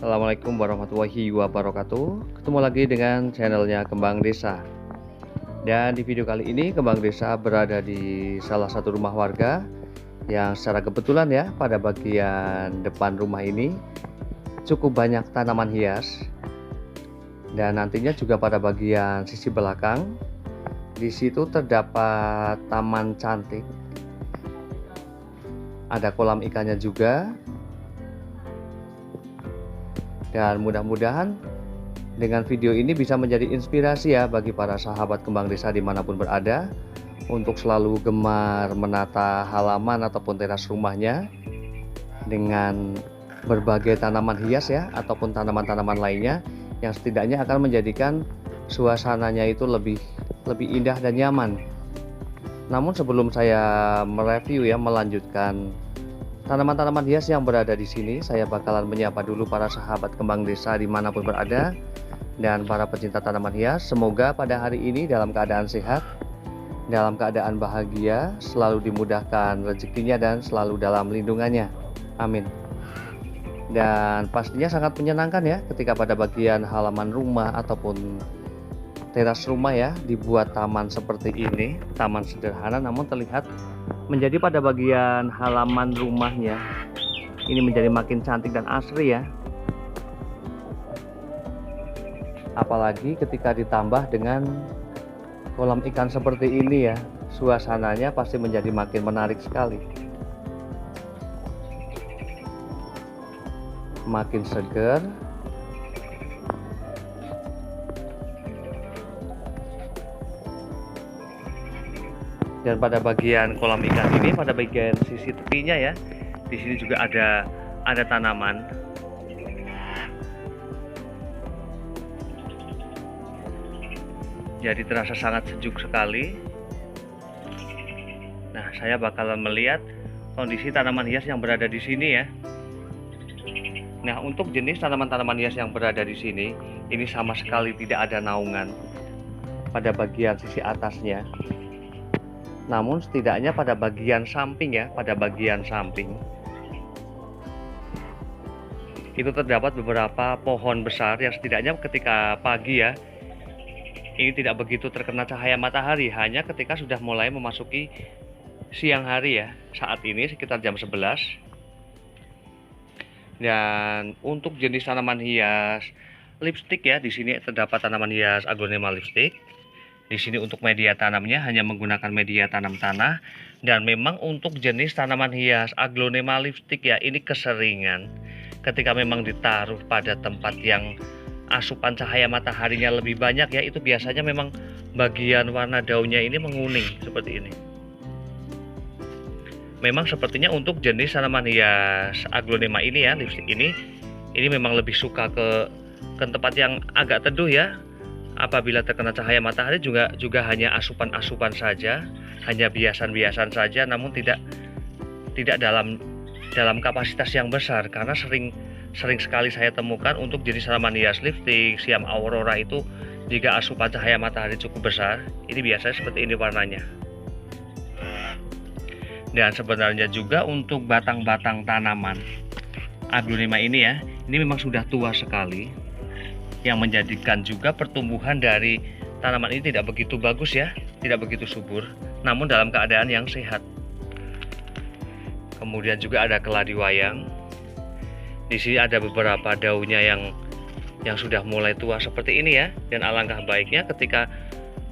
Assalamualaikum warahmatullahi wabarakatuh. Ketemu lagi dengan channelnya Kembang Desa. Dan di video kali ini Kembang Desa berada di salah satu rumah warga yang secara kebetulan ya, pada bagian depan rumah ini cukup banyak tanaman hias. Dan nantinya juga pada bagian sisi belakang di situ terdapat taman cantik. Ada kolam ikannya juga. Dan mudah-mudahan dengan video ini bisa menjadi inspirasi ya bagi para sahabat Kembang Desa dimanapun berada, untuk selalu gemar menata halaman ataupun teras rumahnya dengan berbagai tanaman hias ya, ataupun tanaman-tanaman lainnya yang setidaknya akan menjadikan suasananya itu lebih indah dan nyaman. Namun sebelum saya mereview ya, melanjutkan tanaman-tanaman hias yang berada di sini, saya bakalan menyapa dulu para sahabat Kembang Desa dimanapun berada dan para pecinta tanaman hias. Semoga pada hari ini dalam keadaan sehat, dalam keadaan bahagia, selalu dimudahkan rezekinya dan selalu dalam lindungannya. Amin. Dan pastinya sangat menyenangkan ya ketika pada bagian halaman rumah ataupun teras rumah ya dibuat taman seperti ini. Taman sederhana namun terlihat menjadi pada bagian halaman rumahnya ini menjadi makin cantik dan asri ya. Apalagi ketika ditambah dengan kolam ikan seperti ini ya, suasananya pasti menjadi makin menarik sekali, makin segar. Dan pada bagian kolam ikan ini, pada bagian sisi tepinya ya, di sini juga ada tanaman. Jadi terasa sangat sejuk sekali. Nah, saya bakalan melihat kondisi tanaman hias yang berada di sini ya. Nah, untuk jenis tanaman-tanaman hias yang berada di sini, ini sama sekali tidak ada naungan pada bagian sisi atasnya. Namun setidaknya pada bagian samping ya, pada bagian samping itu terdapat beberapa pohon besar yang setidaknya ketika pagi ya, ini tidak begitu terkena cahaya matahari, hanya ketika sudah mulai memasuki siang hari ya, saat ini sekitar jam 11. Dan untuk jenis tanaman hias lipstik ya, di sini terdapat tanaman hias aglonema lipstik. Di sini untuk media tanamnya hanya menggunakan media tanam tanah, dan memang untuk jenis tanaman hias aglonema lipstik ya, ini keseringan ketika memang ditaruh pada tempat yang asupan cahaya mataharinya lebih banyak ya, itu biasanya memang bagian warna daunnya ini menguning seperti ini. Memang sepertinya untuk jenis tanaman hias aglonema ini ya, lipstik ini memang lebih suka ke tempat yang agak teduh ya. Apabila terkena cahaya matahari juga hanya asupan-asupan saja, hanya biasan-biasan saja, namun tidak dalam kapasitas yang besar. Karena sering sekali saya temukan untuk jenis tanaman hias lipstik, siam aurora itu jika asupan cahaya matahari cukup besar, ini biasanya seperti ini warnanya. Dan sebenarnya juga untuk batang-batang tanaman aglonema ini ya, ini memang sudah tua sekali, yang menjadikan juga pertumbuhan dari tanaman ini tidak begitu bagus ya, tidak begitu subur, namun dalam keadaan yang sehat. Kemudian juga ada keladi wayang. Di sini ada beberapa daunnya yang sudah mulai tua seperti ini ya, dan alangkah baiknya ketika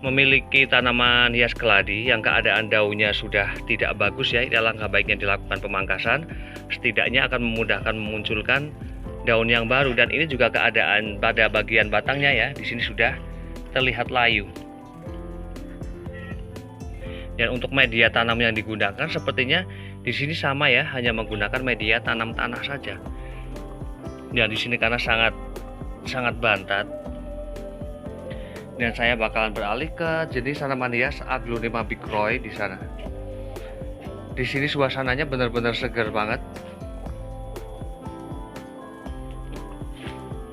memiliki tanaman hias keladi yang keadaan daunnya sudah tidak bagus ya, ini alangkah baiknya dilakukan pemangkasan, setidaknya akan memudahkan memunculkan daun yang baru. Dan ini juga keadaan pada bagian batangnya ya, di sini sudah terlihat layu. Dan untuk media tanam yang digunakan sepertinya di sini sama ya, hanya menggunakan media tanam tanah saja. Dan di sini karena sangat bantat, dan saya bakalan beralih ke jenis tanaman hias aglonema bicroy di sana. Di sini suasananya benar-benar segar banget.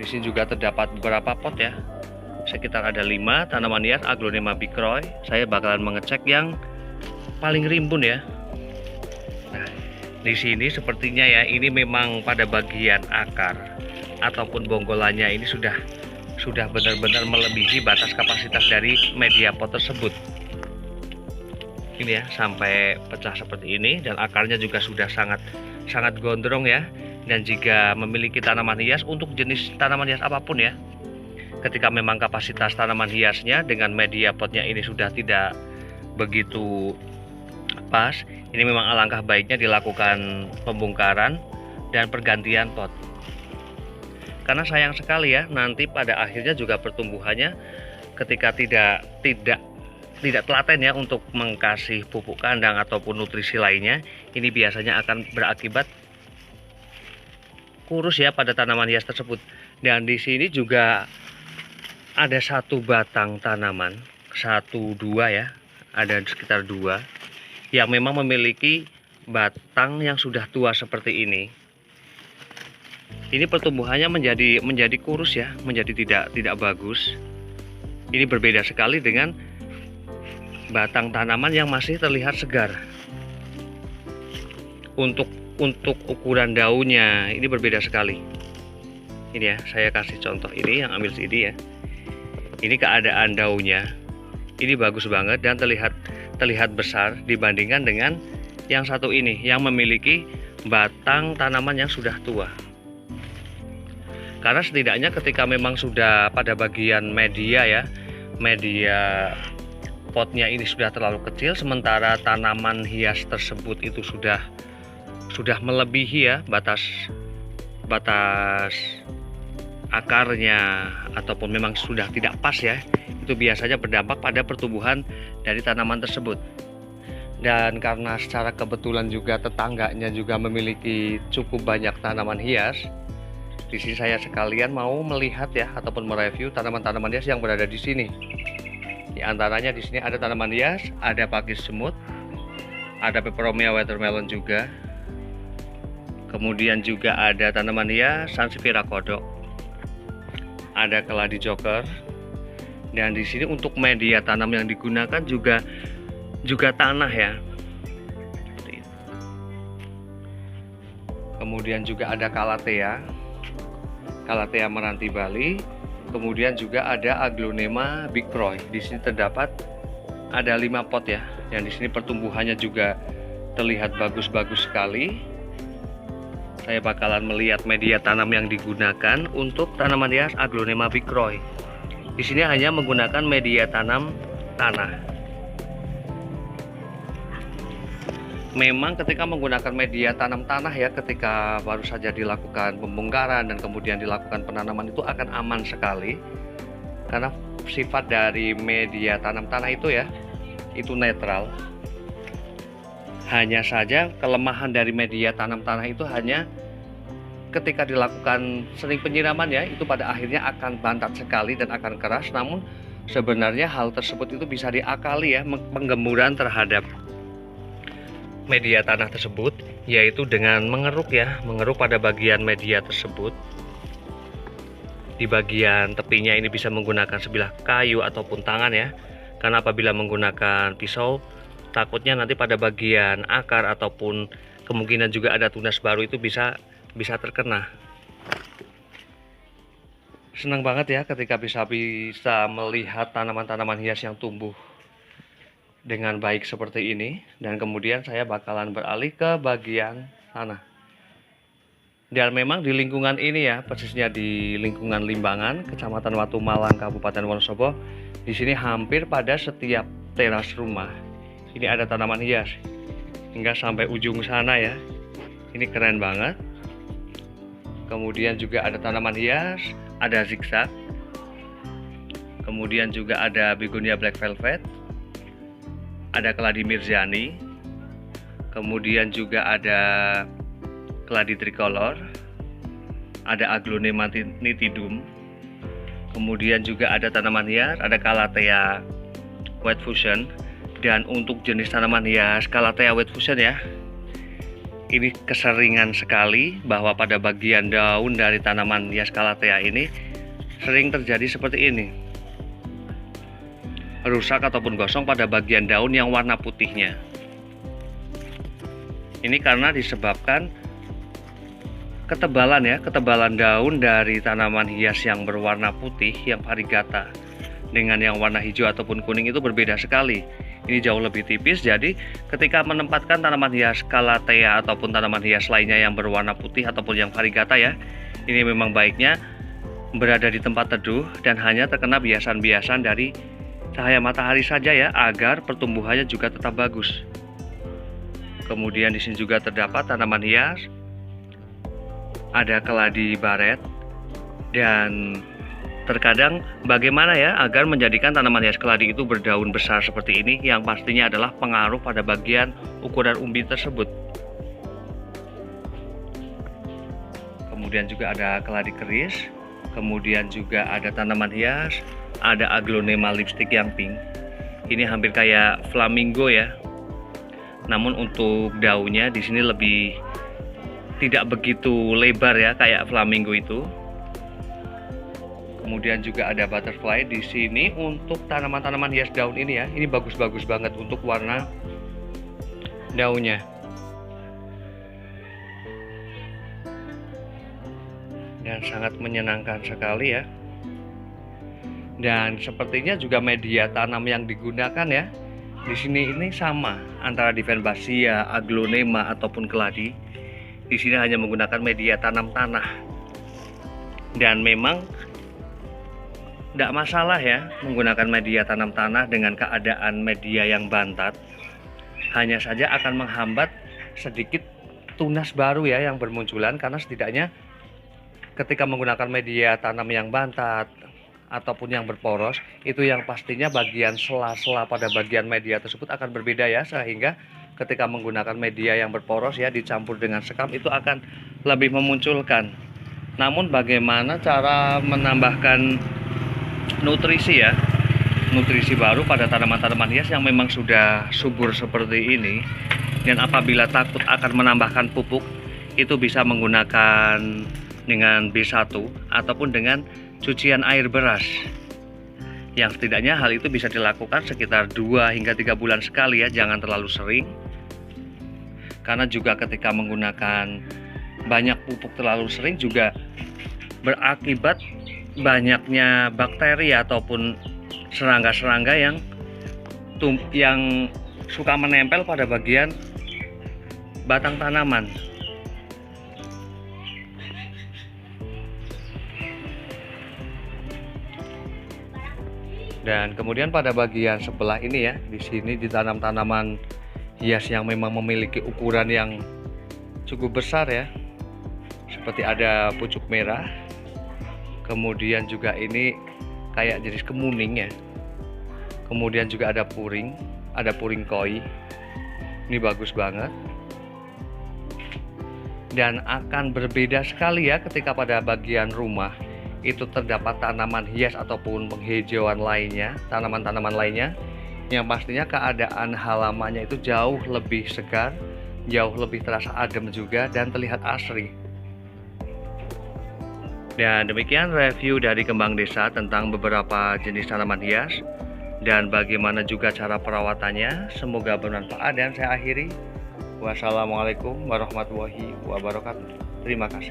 Di sini juga terdapat beberapa pot ya, sekitar ada 5 tanaman hias aglonema bicroy. Saya bakalan mengecek yang paling rimbun ya. Nah, Di sini sepertinya ya, ini memang pada bagian akar ataupun bonggolannya ini sudah benar-benar melebihi batas kapasitas dari media pot tersebut. Ini ya, sampai pecah seperti ini, dan akarnya juga sudah sangat gondrong ya. Dan jika memiliki tanaman hias, untuk jenis tanaman hias apapun ya, ketika memang kapasitas tanaman hiasnya dengan media potnya ini sudah tidak begitu pas, ini memang alangkah baiknya dilakukan pembongkaran dan pergantian pot. Karena sayang sekali ya, nanti pada akhirnya juga pertumbuhannya ketika tidak telaten ya untuk mengkasih pupuk kandang ataupun nutrisi lainnya, ini biasanya akan berakibat kurus ya pada tanaman hias tersebut. Dan di sini juga ada satu batang tanaman, dua ya, ada sekitar 2 yang memang memiliki batang yang sudah tua seperti ini. Ini pertumbuhannya menjadi kurus ya, menjadi tidak bagus. Ini berbeda sekali dengan batang tanaman yang masih terlihat segar. Untuk ukuran daunnya ini berbeda sekali. Ini ya, saya kasih contoh ini, yang ambil sini ya. Ini keadaan daunnya. Ini bagus banget dan terlihat besar dibandingkan dengan yang satu ini yang memiliki batang tanaman yang sudah tua. Karena setidaknya ketika memang sudah pada bagian media ya, media potnya ini sudah terlalu kecil, sementara tanaman hias tersebut itu sudah melebihi ya batas akarnya, ataupun memang sudah tidak pas ya, itu biasanya berdampak pada pertumbuhan dari tanaman tersebut. Dan karena secara kebetulan juga tetangganya juga memiliki cukup banyak tanaman hias, di sini saya sekalian mau melihat ya ataupun mereview tanaman-tanaman hias yang berada di sini. Di antaranya di sini ada tanaman hias, ada pakis semut, ada peperomia watermelon juga. Kemudian juga ada tanaman hias Sansevieria kodok, ada keladi joker. Dan di sini untuk media tanam yang digunakan juga tanah ya. Kemudian juga ada Calathea meranti Bali. Kemudian juga ada Aglonema bicroy. Di sini terdapat ada 5 pot ya. Yang di sini pertumbuhannya juga terlihat bagus-bagus sekali. Saya bakalan melihat media tanam yang digunakan untuk tanaman hias Aglonema bicroy. Di sini hanya menggunakan media tanam tanah. Memang ketika menggunakan media tanam tanah ya, ketika baru saja dilakukan pembongkaran dan kemudian dilakukan penanaman, itu akan aman sekali. Karena sifat dari media tanam tanah itu ya, itu netral. Hanya saja kelemahan dari media tanam tanah itu hanya ketika dilakukan sering penyiraman ya, itu pada akhirnya akan bantat sekali dan akan keras. Namun sebenarnya hal tersebut itu bisa diakali ya, penggemuran terhadap media tanah tersebut, yaitu dengan mengeruk pada bagian media tersebut. Di bagian tepinya ini bisa menggunakan sebilah kayu ataupun tangan ya, karena apabila menggunakan pisau takutnya nanti pada bagian akar ataupun kemungkinan juga ada tunas baru itu bisa terkena. Senang banget ya ketika bisa melihat tanaman-tanaman hias yang tumbuh dengan baik seperti ini. Dan kemudian saya bakalan beralih ke bagian tanah. Dan memang di lingkungan ini ya, persisnya di lingkungan Limbangan, Kecamatan Watu Malang, Kabupaten Wonosobo, di sini hampir pada setiap teras rumah ini ada tanaman hias hingga sampai ujung sana ya. Ini keren banget. Kemudian juga ada tanaman hias, ada zigzag. Kemudian juga ada begonia black velvet, ada keladi Mirjani, kemudian juga ada keladi tricolor, ada Aglonema nitidum, kemudian juga ada tanaman hias, ada Calathea white fusion. Dan untuk jenis tanaman hias Calathea white fusion ya, ini keseringan sekali bahwa pada bagian daun dari tanaman hias Calathea ini sering terjadi seperti ini, rusak ataupun gosong pada bagian daun yang warna putihnya. Ini karena disebabkan ketebalan daun dari tanaman hias yang berwarna putih, yang variegata, dengan yang warna hijau ataupun kuning itu berbeda sekali. Ini jauh lebih tipis, jadi ketika menempatkan tanaman hias calathea ataupun tanaman hias lainnya yang berwarna putih ataupun yang variegata ya, ini memang baiknya berada di tempat teduh dan hanya terkena biasan-biasan dari cahaya matahari saja ya, agar pertumbuhannya juga tetap bagus. Kemudian di sini juga terdapat tanaman hias, ada keladi baret, dan terkadang bagaimana ya agar menjadikan tanaman hias keladi itu berdaun besar seperti ini, yang pastinya adalah pengaruh pada bagian ukuran umbi tersebut. Kemudian juga ada keladi keris, kemudian juga ada tanaman hias, ada aglonema lipstick yang pink. Ini hampir kayak flamingo ya. Namun untuk daunnya di sini lebih tidak begitu lebar ya kayak flamingo itu. Kemudian juga ada butterfly di sini untuk tanaman-tanaman hias daun ini ya. Ini bagus-bagus banget untuk warna daunnya. Dan sangat menyenangkan sekali ya. Dan sepertinya juga media tanam yang digunakan ya di sini ini sama antara Dieffenbachia, aglonema ataupun keladi. Di sini hanya menggunakan media tanam tanah. Dan memang tidak masalah ya menggunakan media tanam tanah dengan keadaan media yang bantat. Hanya saja akan menghambat sedikit tunas baru ya yang bermunculan, karena setidaknya ketika menggunakan media tanam yang bantat ataupun yang berporos, itu yang pastinya bagian sela-sela pada bagian media tersebut akan berbeda ya, sehingga ketika menggunakan media yang berporos ya dicampur dengan sekam itu akan lebih memunculkan. Namun bagaimana cara menambahkan nutrisi ya, nutrisi baru pada tanaman-tanaman hias yang memang sudah subur seperti ini, dan apabila takut akan menambahkan pupuk, itu bisa menggunakan dengan B1 ataupun dengan cucian air beras, yang setidaknya hal itu bisa dilakukan sekitar 2 hingga 3 bulan sekali ya, jangan terlalu sering, karena juga ketika menggunakan banyak pupuk terlalu sering juga berakibat banyaknya bakteri ataupun serangga-serangga yang suka menempel pada bagian batang tanaman. Dan kemudian pada bagian sebelah ini ya, di sini ditanam tanaman hias yang memang memiliki ukuran yang cukup besar ya. Seperti ada pucuk merah. Kemudian juga ini kayak jenis kemuning ya. Kemudian juga ada puring koi. Ini bagus banget. Dan akan berbeda sekali ya ketika pada bagian rumah itu terdapat tanaman hias ataupun penghijauan lainnya, tanaman-tanaman lainnya, yang pastinya keadaan halamannya itu jauh lebih segar, jauh lebih terasa adem juga, dan terlihat asri. Dan demikian review dari Kembang Desa tentang beberapa jenis tanaman hias dan bagaimana juga cara perawatannya. Semoga bermanfaat, dan saya akhiri. Wassalamualaikum warahmatullahi wabarakatuh. Terima kasih.